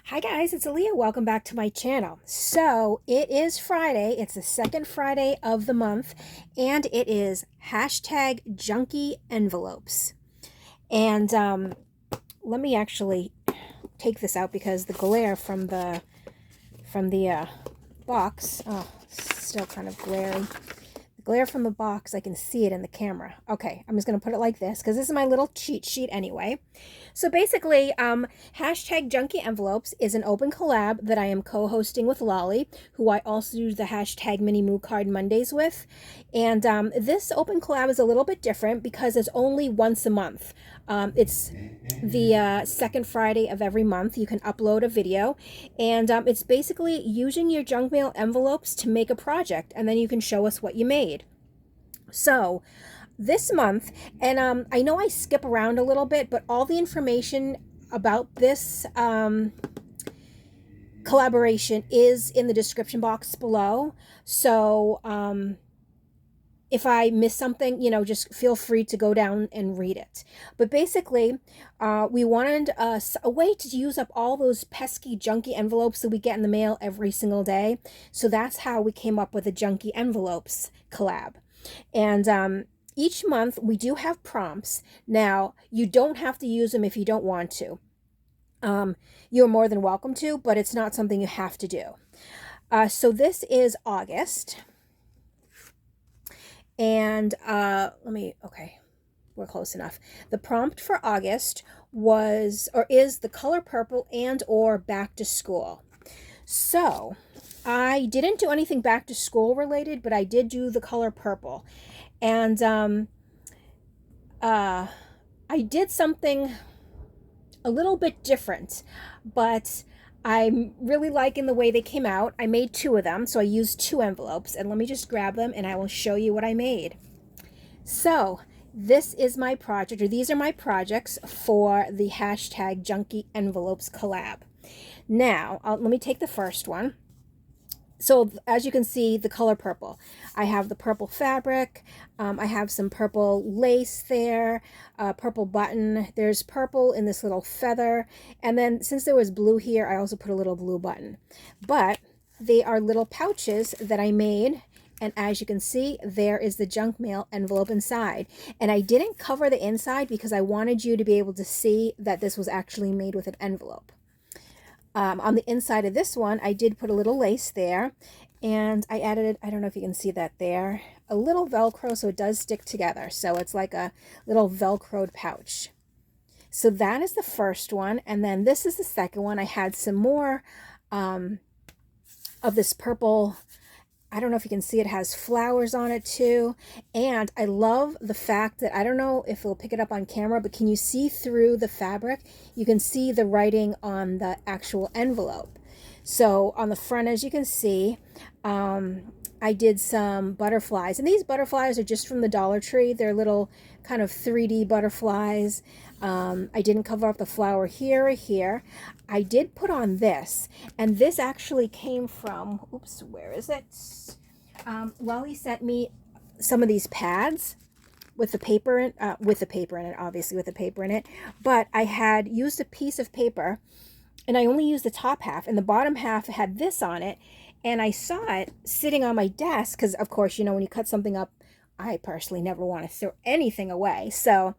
Hi guys, it's Aaliyah. Welcome back to my channel. So it is Friday. It's the second Friday of the month, and it is hashtag junky envelopes. And let me actually take this out because the glare from the box, oh, still kind of glary. Glare from the box, I can see it in the camera. Okay, I'm just going to put it like this because this is my little cheat sheet anyway. So basically, hashtag Junky Envelopes is an open collab that I am co-hosting with Lolly, who I also do the hashtag Mini Moo Card Mondays with. And this open collab is a little bit different because it's only once a month. It's the second Friday of every month. You can upload a video, and it's basically using your junk mail envelopes to make a project, and then you can show us what you made. So this month, and I know I skip around a little bit, but all the information about this collaboration is in the description box below. So if I miss something, just feel free to go down and read it. But basically, we wanted a way to use up all those pesky junky envelopes that we get in the mail every single day. So that's how we came up with the Junky Envelopes collab. And each month we do have prompts. Now, you don't have to use them if you don't want to. You're more than welcome to, but it's not something you have to do. So this is August. And okay, we're close enough. The prompt for August is the color purple and or back to school. So I didn't do anything back to school related, but I did do the color purple. And I did something a little bit different, but I'm really liking the way they came out. I made two of them, so I used two envelopes, and let me just grab them and I will show you what I made. So this is my project, or these are my projects for the hashtag Junky Envelopes collab. Now, let me take the first one. So as you can see, the color purple. I have the purple fabric. I have some purple lace there, purple button. There's purple in this little feather. And then since there was blue here, I also put a little blue button. But they are little pouches that I made. And as you can see, there is the junk mail envelope inside. And I didn't cover the inside because I wanted you to be able to see that this was actually made with an envelope. On the inside of this one, I did put a little lace there, and I added, I don't know if you can see that there, a little Velcro so it does stick together. So it's like a little Velcroed pouch. So that is the first one, and then this is the second one. I had some more of this purple. I don't know if you can see it has flowers on it too. And I love the fact that, I don't know if it'll pick it up on camera, but can you see through the fabric? You can see the writing on the actual envelope. So on the front, as you can see, I did some butterflies. And these butterflies are just from the Dollar Tree. They're little kind of 3D butterflies. I didn't cover up the flower here or here. I did put on this, and this actually came from, oops, where is it? Lolly sent me some of these pads with the paper in, obviously with the paper in it, but I had used a piece of paper, and I only used the top half, and the bottom half had this on it, and I saw it sitting on my desk, because of course, when you cut something up, I personally never want to throw anything away, so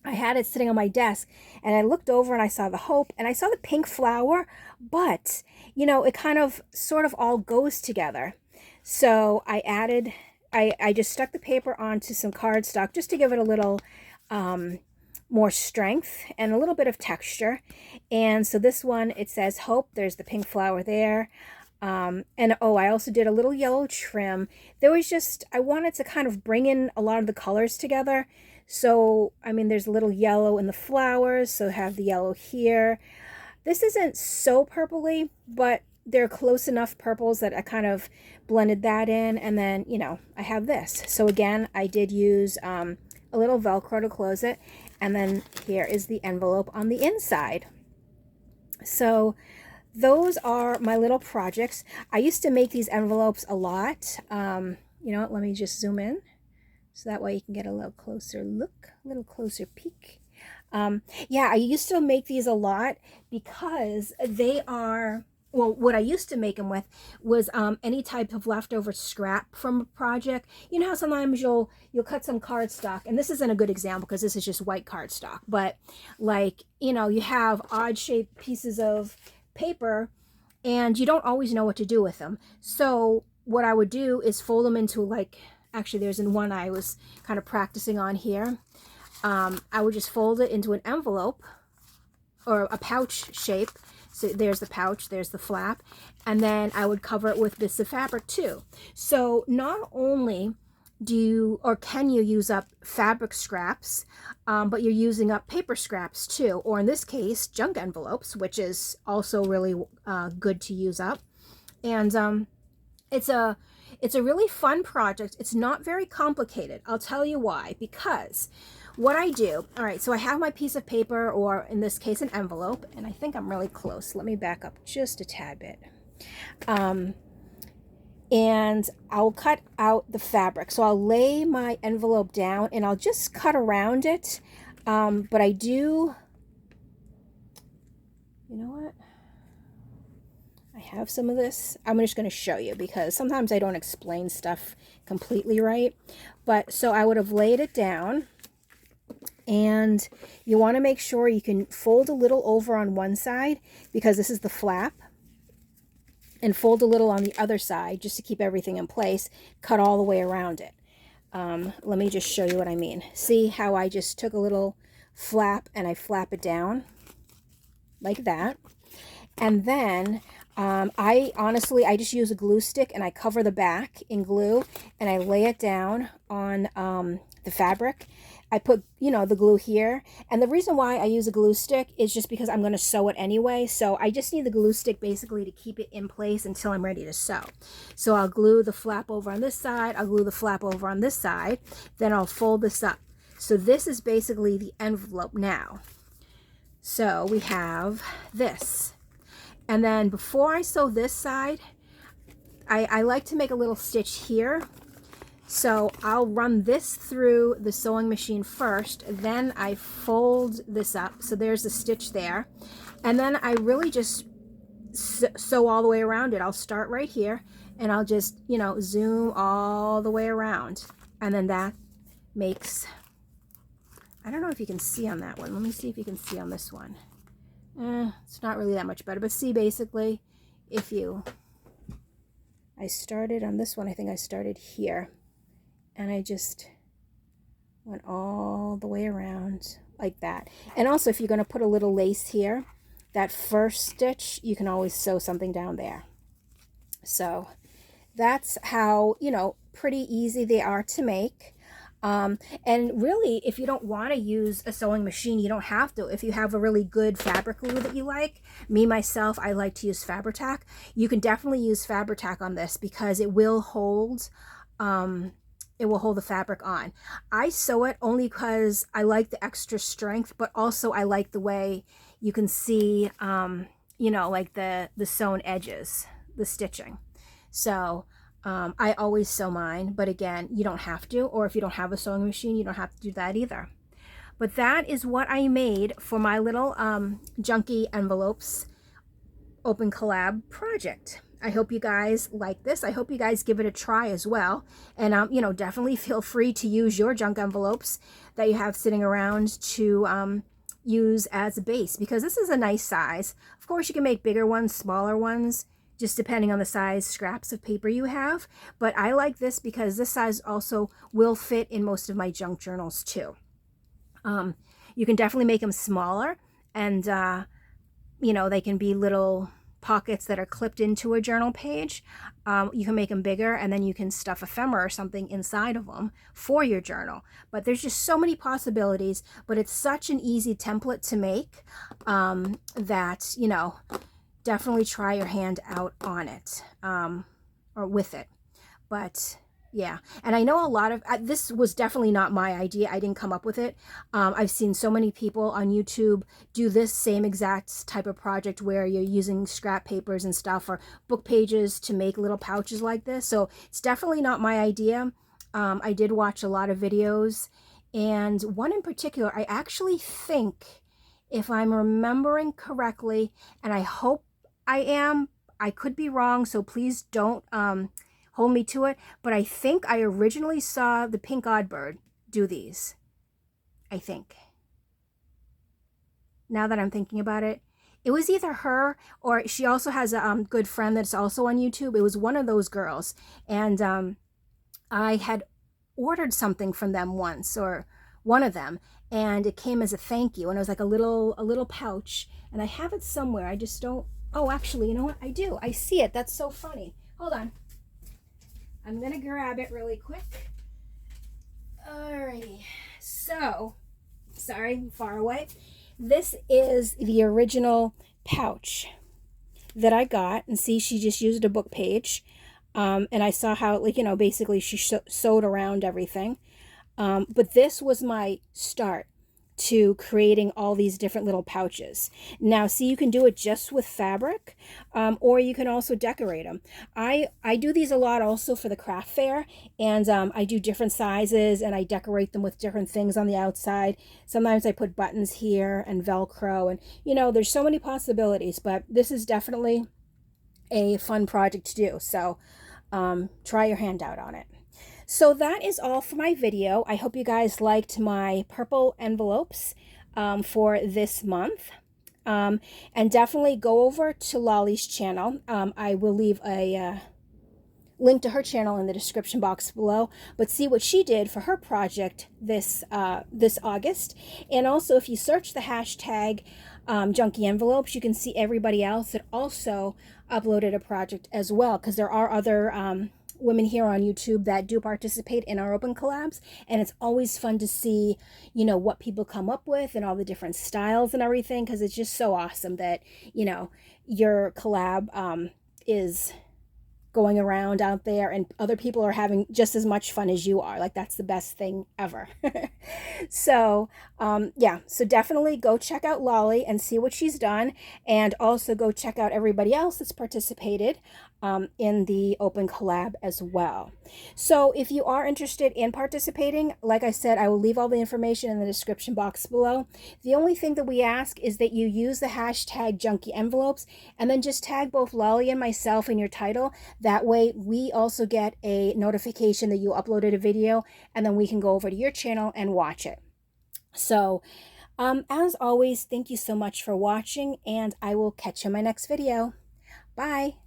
I had it sitting on my desk, and I looked over and I saw the hope and I saw the pink flower, but it kind of sort of all goes together. So I just stuck the paper onto some cardstock just to give it a little more strength and a little bit of texture. And so this one, it says hope. There's the pink flower there. And oh, I also did a little yellow trim. I wanted to kind of bring in a lot of the colors together. So, I mean, there's a little yellow in the flowers, so I have the yellow here. This isn't so purpley, but they're close enough purples that I kind of blended that in. And then, I have this. So again, I did use a little Velcro to close it. And then here is the envelope on the inside. So those are my little projects. I used to make these envelopes a lot. You know what, let me just zoom in. So that way you can get a little closer look, a little closer peek. Yeah, I used to make these a lot because they are, well, what I used to make them with was any type of leftover scrap from a project. You know how sometimes you'll cut some cardstock, and this isn't a good example because this is just white cardstock, but like, you know, you have odd shaped pieces of paper and you don't always know what to do with them. So what I would do is fold them into, like, actually there's one I was kind of practicing on here. I would just fold it into an envelope or a pouch shape. So there's the pouch, there's the flap, and then I would cover it with bits of fabric too. So not only do you, or can you use up fabric scraps, but you're using up paper scraps too, or in this case, junk envelopes, which is also really good to use up. And it's a really fun project. It's not very complicated. I'll tell you why. Because what I do, all right, so I have my piece of paper, or in this case, an envelope, and I think I'm really close. Let me back up just a tad bit. And I'll cut out the fabric. So I'll lay my envelope down and I'll just cut around it. But I do, you know what? I have some of this. I'm just going to show you because sometimes I don't explain stuff completely right. But so I would have laid it down, and you want to make sure you can fold a little over on one side because this is the flap, and fold a little on the other side just to keep everything in place. Cut all the way around it. Let me just show you what I mean. See how I just took a little flap and I flap it down like that. And then I just use a glue stick and I cover the back in glue and I lay it down on the fabric. I put, you know, the glue here. And the reason why I use a glue stick is just because I'm going to sew it anyway. So I just need the glue stick basically to keep it in place until I'm ready to sew. So I'll glue the flap over on this side. I'll glue the flap over on this side. Then I'll fold this up. So this is basically the envelope now. So we have this. And then before I sew this side, I like to make a little stitch here. So I'll run this through the sewing machine first, then I fold this up. So there's a stitch there. And then I really just sew all the way around it. I'll start right here and I'll just, you know, zoom all the way around. And then that makes, I don't know if you can see on that one. Let me see if you can see on this one. It's not really that much better, but see, basically, I started on this one, I think I started here, and I just went all the way around like that. And also, if you're going to put a little lace here, that first stitch, you can always sew something down there. So that's how, you know, pretty easy they are to make. And really, if you don't want to use a sewing machine, you don't have to. If you have a really good fabric glue that you like, myself, I like to use Fabri-Tac. You can definitely use Fabri-Tac on this because it will hold the fabric on. I sew it only because I like the extra strength, but also I like the way you can see, you know, like the sewn edges, the stitching. So I always sew mine, but again, you don't have to, or if you don't have a sewing machine, you don't have to do that either. But that is what I made for my little Junky Envelopes Open Collab project. I hope you guys like this. I hope you guys give it a try as well. And, you know, definitely feel free to use your junk envelopes that you have sitting around to use as a base, because this is a nice size. Of course, you can make bigger ones, smaller ones, just depending on the size scraps of paper you have. But I like this because this size also will fit in most of my junk journals too. You can definitely make them smaller, and you know, they can be little pockets that are clipped into a journal page. You can make them bigger, and then you can stuff ephemera or something inside of them for your journal. But there's just so many possibilities, but it's such an easy template to make that, you know, definitely try your hand out on it, or with it. But yeah, and I know a lot of, this was definitely not my idea. I didn't come up with it. I've seen so many people on YouTube do this same exact type of project where you're using scrap papers and stuff, or book pages to make little pouches like this. So it's definitely not my idea. I did watch a lot of videos, And one in particular, I actually think, if I'm remembering correctly, and I hope I am, I could be wrong, so please don't hold me to it, but I think I originally saw the pink oddbird do these, I think. Now that I'm thinking about it, it was either her, or she also has a good friend that's also on YouTube. It was one of those girls, and I had ordered something from them once, or one of them, and it came as a thank you, and it was like a little pouch, and I have it somewhere. I just don't. Oh, actually, you know what? I do. I see it. That's so funny. Hold on. I'm gonna grab it really quick. Alrighty. So, sorry, far away. This is the original pouch that I got, and see, she just used a book page. And I saw how, like, you know, basically she sewed around everything. But this was my start to creating all these different little pouches. Now, see, you can do it just with fabric, or you can also decorate them. I do these a lot also for the craft fair, and I do different sizes, and I decorate them with different things on the outside. Sometimes I put buttons here and Velcro, and, you know, there's so many possibilities, but this is definitely a fun project to do. So try your hand out on it. So that is all for my video. I hope you guys liked my purple envelopes for this month. And definitely go over to Lolly's channel. I will leave a link to her channel in the description box below, but see what she did for her project this August. And also, if you search the hashtag junky envelopes, you can see everybody else that also uploaded a project as well, because there are other women here on YouTube that do participate in our open collabs, and it's always fun to see, you know, what people come up with and all the different styles and everything, because it's just so awesome that, you know, your collab is going around out there and other people are having just as much fun as you are. Like, that's the best thing ever. So yeah, so definitely go check out Lolly and see what she's done, and also go check out everybody else that's participated in the open collab as well. So if you are interested in participating, like I said, I will leave all the information in the description box below. The only thing that we ask is that you use the hashtag junky envelopes, and then just tag both Lolly and myself in your title. That way we also get a notification that you uploaded a video, and then we can go over to your channel and watch it. So as always, thank you so much for watching, and I will catch you in my next video. Bye.